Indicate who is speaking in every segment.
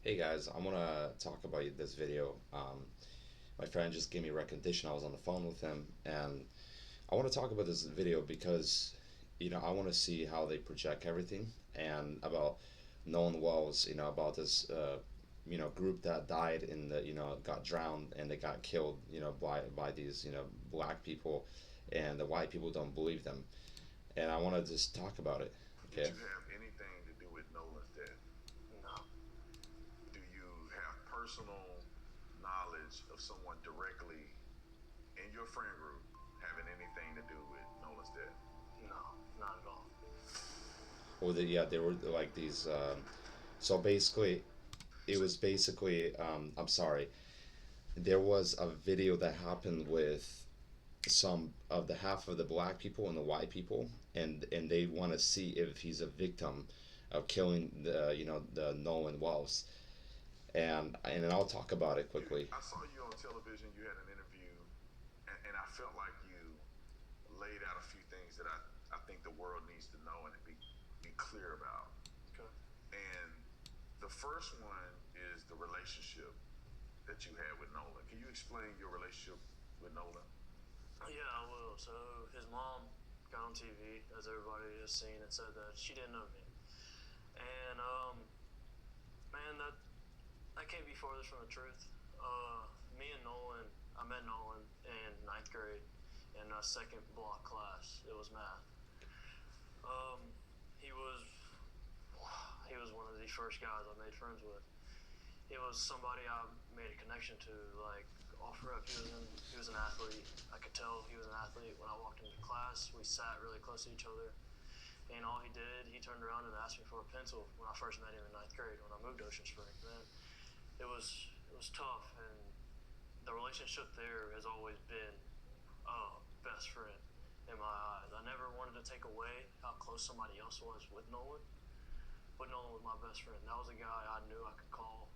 Speaker 1: Hey guys, I want to talk about this video. My friend just gave me recognition. I was on the phone with him, and I want to talk about this video because, I want to see how they project everything and about known wells, about this, group that died in the, got drowned and they got killed, by these, black people, and the white people don't believe them. And I want to just talk about it.
Speaker 2: Did
Speaker 1: Okay.
Speaker 2: you have anything to do with Nolan's death?
Speaker 3: No,
Speaker 2: Do you have personal knowledge of someone directly in your friend group having anything to do with Nolan's death?
Speaker 3: no, not at all.
Speaker 1: Or yeah, they were like these. So basically, it
Speaker 2: So,
Speaker 1: was basically I'm sorry, there was a video that happened with some of the half of the black people and the white people, and they want to see if he's a victim of killing the the Nolan Wells, and then I'll talk about it quickly.
Speaker 2: I saw you on television. You had an interview, and I felt like you laid out a few things that I think the world needs to know and be clear about.
Speaker 3: Okay.
Speaker 2: And the first one is the relationship that you had with Nolan. Can you explain your relationship with Nolan?
Speaker 3: Yeah, I will. So his mom got on TV, as everybody has seen, and said that she didn't know me. And man, that can't be farther from the truth. Me and Nolan, I met Nolan in ninth grade in a second block class. It was math. Um, he was he was one of the first guys I made friends with. He was somebody I made a connection to. Like off rip, he was an athlete. I could tell he was an athlete when I walked into class. We sat really close to each other, and all he did, he turned around and asked me for a pencil when I first met him in ninth grade when I moved to Ocean Spring. Man, it was tough, and the relationship there has always been best friend in my eyes. I never wanted to take away how close somebody else was with Nolan, but Nolan was my best friend. That was a guy I knew I could call,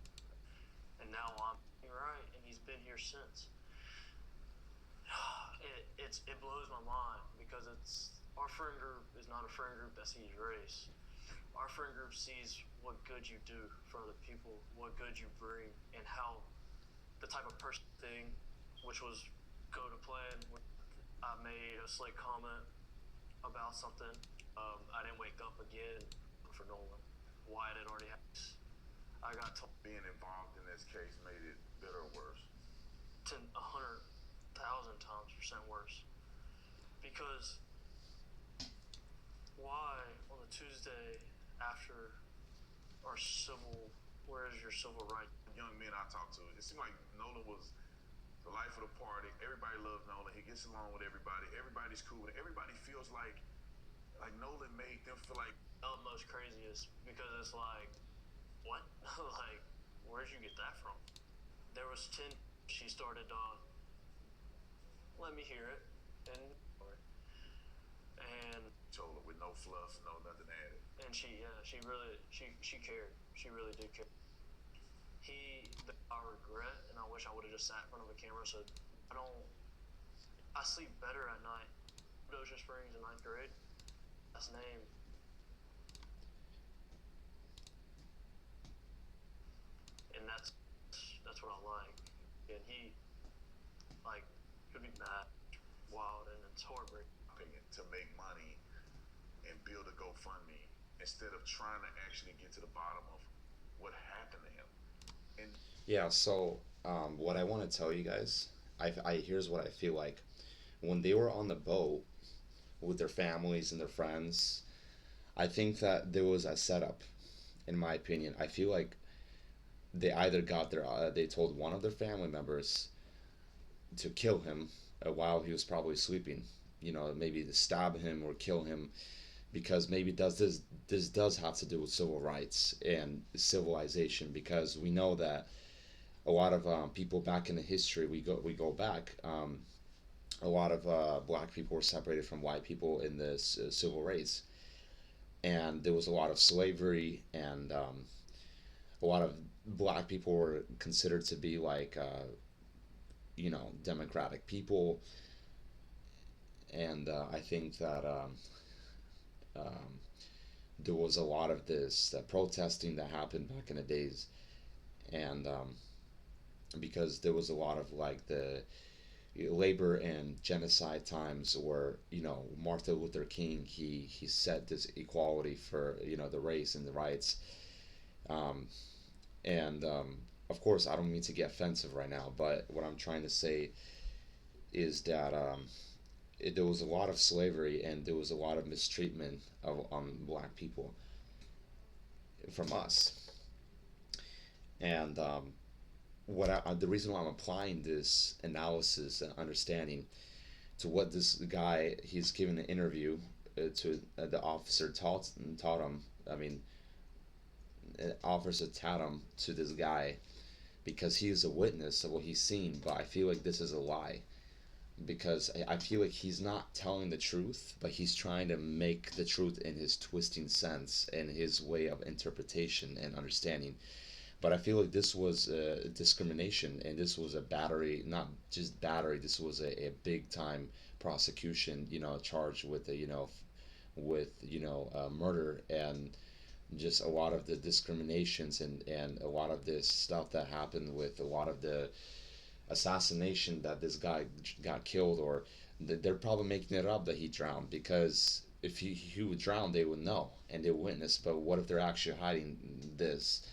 Speaker 3: and now I'm right, and he's been here since. It blows my mind because it's our friend group is not a friend group that sees race. Our friend group sees what good you do for other people, what good you bring, and how the type of person thing, which was go to plan. I made a slick comment about something. I didn't wake up again for Nolan. Wyatt had already happened. I got told
Speaker 2: Being involved in this case made it better or worse?
Speaker 3: 100,000 times percent worse because why on the Tuesday after our civil, where is your civil right?
Speaker 2: Young men I talked to, it seemed like Nolan was the life of the party. Everybody loves Nolan. He gets along with everybody. Everybody's cool. And everybody feels like Nolan made them feel like
Speaker 3: Most craziest because it's like, what? Like, where'd you get that from? There was 10. She started let me hear it, and
Speaker 2: Chola with no fluff, no nothing added.
Speaker 3: she really she cared. She really did care. I regret, and I wish I would have just sat in front of a camera. So I don't. I sleep better at night. Ocean Springs in ninth grade. Last name, and that's what I like. And he like could be mad, wild, and it's heartbreaking.
Speaker 2: Opinion to make money and build a GoFundMe instead of trying to actually get to the bottom of what happened to him. And
Speaker 1: Yeah. So what I want to tell you guys, here's what I feel like when they were on the boat with their families and their friends. I think that there was a setup, in my opinion. I feel like they told one of their family members to kill him while he was probably sleeping. Maybe to stab him or kill him because maybe this does have to do with civil rights and civilization because we know that a lot of people back in the history we go back. A lot of black people were separated from white people in this civil rights, and there was a lot of slavery, and a lot of black people were considered to be like democratic people, and I think that um, there was a lot of this protesting that happened back in the days, and because there was a lot of like the labor and genocide times where Martin Luther King he set this equality for the race and the rights, um, and of course I don't mean to get offensive right now, but what I'm trying to say is that there was a lot of slavery and there was a lot of mistreatment of black people from us, and the reason why I'm applying this analysis and understanding to what this guy he's given an interview to the officer taught him. I mean, officer taught him to this guy because he is a witness of what he's seen. But I feel like this is a lie because I feel like he's not telling the truth, but he's trying to make the truth in his twisting sense and his way of interpretation and understanding. But I feel like this was discrimination, and this was a battery, not just battery. This was a big time prosecution, charged with murder and just a lot of the discriminations and a lot of this stuff that happened with a lot of the assassination that this guy got killed, or they're probably making it up that he drowned, because if he would drown they would know and they would witness. But what if they're actually hiding this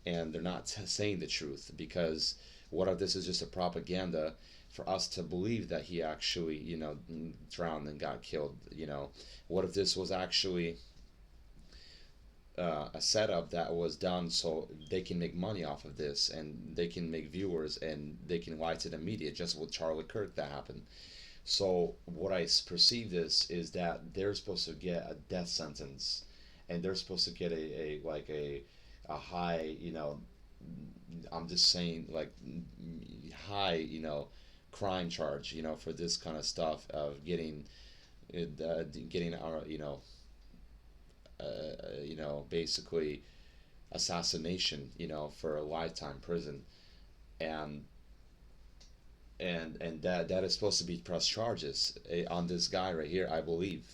Speaker 1: and they're not saying the truth? Because what if this is just a propaganda for us to believe that he actually drowned and got killed? What if this was actually a setup that was done so they can make money off of this and they can make viewers and they can lie to the media, just with Charlie Kirk that happened. So what I perceive this is that they're supposed to get a death sentence, and they're supposed to get a high, I'm just saying, like, high, crime charge, for this kind of stuff of getting our, basically assassination, for a lifetime prison, and that is supposed to be press charges on this guy right here, I believe.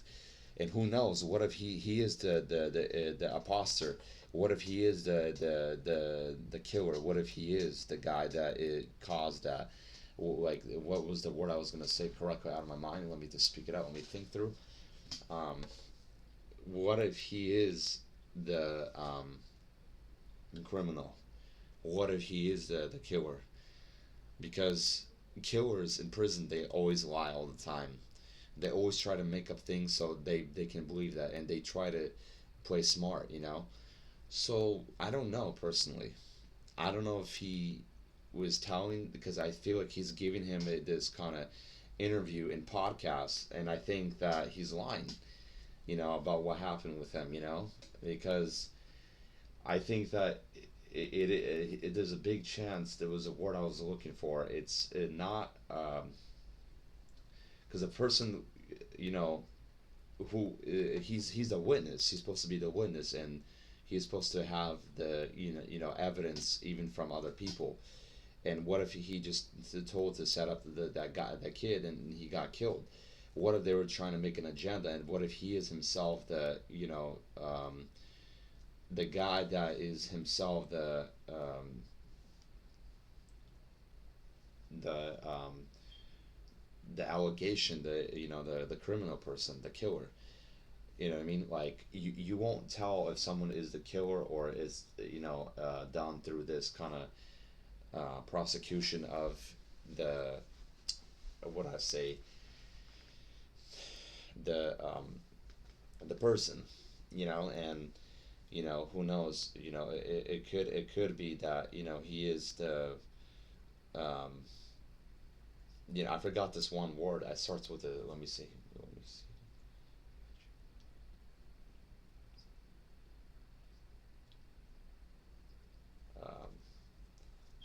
Speaker 1: And who knows? What if he is the imposter? What if he is the killer? What if he is the guy that it caused that? Like, what was the word I was gonna say correctly out of my mind? Let me just speak it out. Let me think through. Um, what if he is the criminal? What if he is the killer? Because killers in prison, they always lie all the time. They always try to make up things so they can believe that, and they try to play smart. So I don't know personally. I don't know if he was telling, because I feel like he's giving him this kind of interview in podcast, and I think that he's lying, about what happened with him, because I think that there's a big chance, there was a word I was looking for. It's not because a person, you know, who he's a witness. He's supposed to be the witness, and he's supposed to have the evidence even from other people. And what if he just told to set up that kid and he got killed? What if they were trying to make an agenda? And what if he is himself the guy that is himself the the allegation, the criminal person, the killer? You know what I mean? Like, you won't tell if someone is the killer or is done through this kind of prosecution of the what I say the person, and who knows, it could be that he is the um, I forgot this one word. It starts with a, let me see. Um,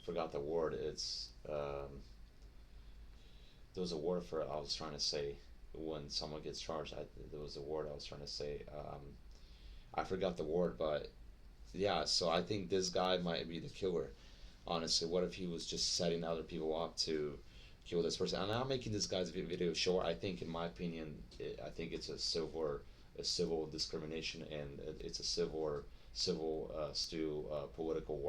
Speaker 1: Forgot the word. It's there was a word for it I was trying to say when someone gets charged. There was a word I was trying to say. I forgot the word, but yeah. So I think this guy might be the killer. Honestly, what if he was just setting other people up to kill this person? And I'm making this guy's video short. I think, in my opinion, I think it's a civil discrimination, and it's a civil still political war.